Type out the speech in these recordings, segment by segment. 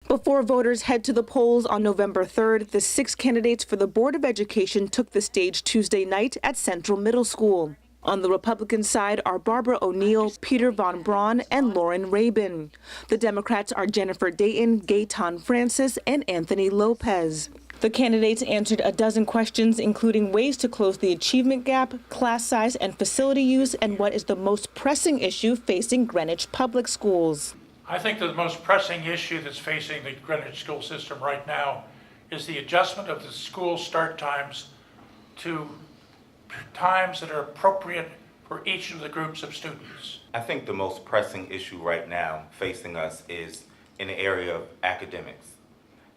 Before voters head to the polls on November 3rd, the 6 candidates for the Board of Education took the stage Tuesday night at Central Middle School. On the Republican side are Barbara O'Neill, Peter Von Braun, and Lauren Rabin. The Democrats are Jennifer Dayton, Gaetan Francis, and Anthony Lopez. The candidates answered a dozen questions, including ways to close the achievement gap, class size and facility use, and what is the most pressing issue facing Greenwich public schools. I think the most pressing issue that's facing the Greenwich school system right now is the adjustment of the school start times to times that are appropriate for each of the groups of students. I think the most pressing issue right now facing us is in the area of academics.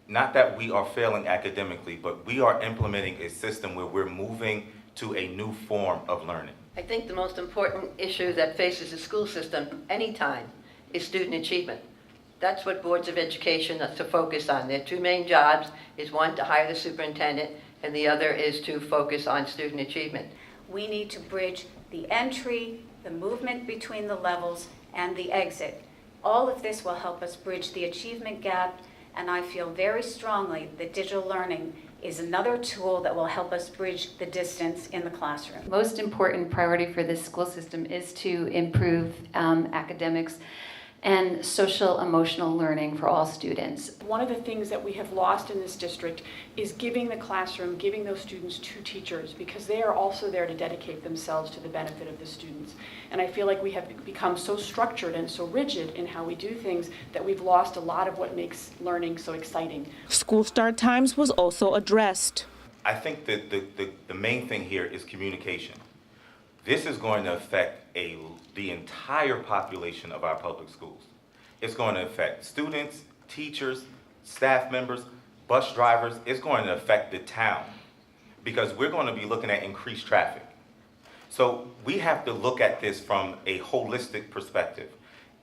Not that we are failing academically, but we are implementing a system where we're moving to a new form of learning. I think the most important issue that faces the school system anytime is student achievement. That's what boards of education are to focus on. Their two main jobs is one, to hire the superintendent, and the other is to focus on student achievement. We need to bridge the entry, the movement between the levels, and the exit. All of this will help us bridge the achievement gap, and I feel very strongly that digital learning is another tool that will help us bridge the distance in the classroom. Most important priority for this school system is to improve academics and social emotional learning for all students. One of the things that we have lost in this district is giving the classroom, giving those students to teachers, because they are also there to dedicate themselves to the benefit of the students. And I feel like we have become so structured and so rigid in how we do things that we've lost a lot of what makes learning so exciting. School start times was also addressed. I think that the main thing here is communication. This is going to affect the entire population of our public schools. It's going to affect students, teachers, staff members, bus drivers. It's going to affect the town because we're going to be looking at increased traffic. So we have to look at this from a holistic perspective.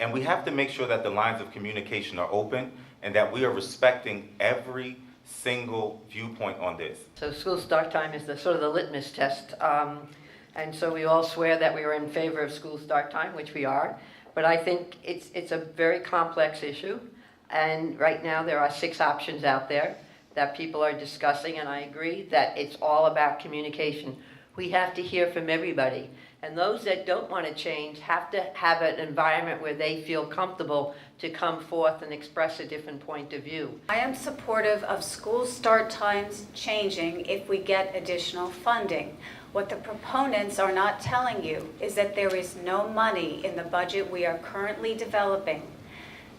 And we have to make sure that the lines of communication are open and that we are respecting every single viewpoint on this. So school start time is the sort of the litmus test. And so we all swear that we are in favor of school start time, which we are. But I think it's a very complex issue. And right now there are 6 options out there that people are discussing. And I agree that it's all about communication. We have to hear from everybody. And those that don't want to change have to have an environment where they feel comfortable to come forth and express a different point of view. I am supportive of school start times changing if we get additional funding. What the proponents are not telling you is that there is no money in the budget we are currently developing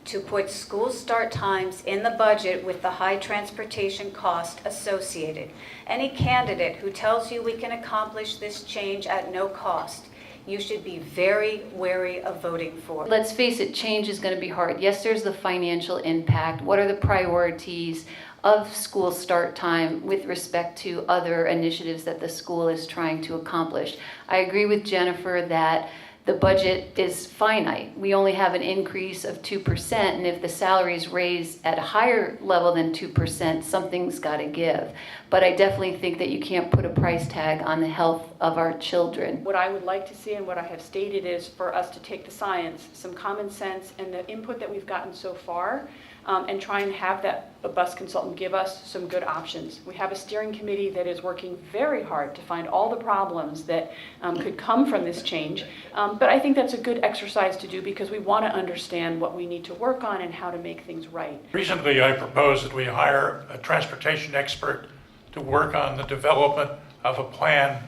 to put school start times in the budget with the high transportation cost associated. Any candidate who tells you we can accomplish this change at no cost, you should be very wary of voting for. Let's face it, change is going to be hard. Yes, there's the financial impact. What are the priorities of school start time with respect to other initiatives that the school is trying to accomplish? I agree with Jennifer that the budget is finite. We only have an increase of 2%, and if the salaries raise at a higher level than 2%, something's got to give. But I definitely think that you can't put a price tag on the health of our children. What I would like to see and what I have stated is for us to take the science, some common sense, and the input that we've gotten so far, and try and have a bus consultant give us some good options. We have a steering committee that is working very hard to find all the problems that could come from this change, but I think that's a good exercise to do because we want to understand what we need to work on and how to make things right. Recently, I proposed that we hire a transportation expert to work on the development of a plan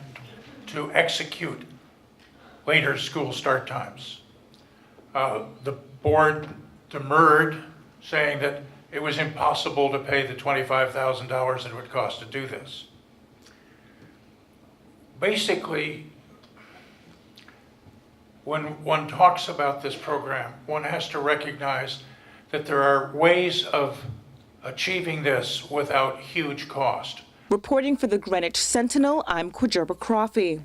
to execute later school start times. The board demurred, saying that it was impossible to pay the $25,000 it would cost to do this. Basically, when one talks about this program, one has to recognize that there are ways of achieving this without huge cost. Reporting for the Greenwich Sentinel, I'm Kwajerba Crawfee.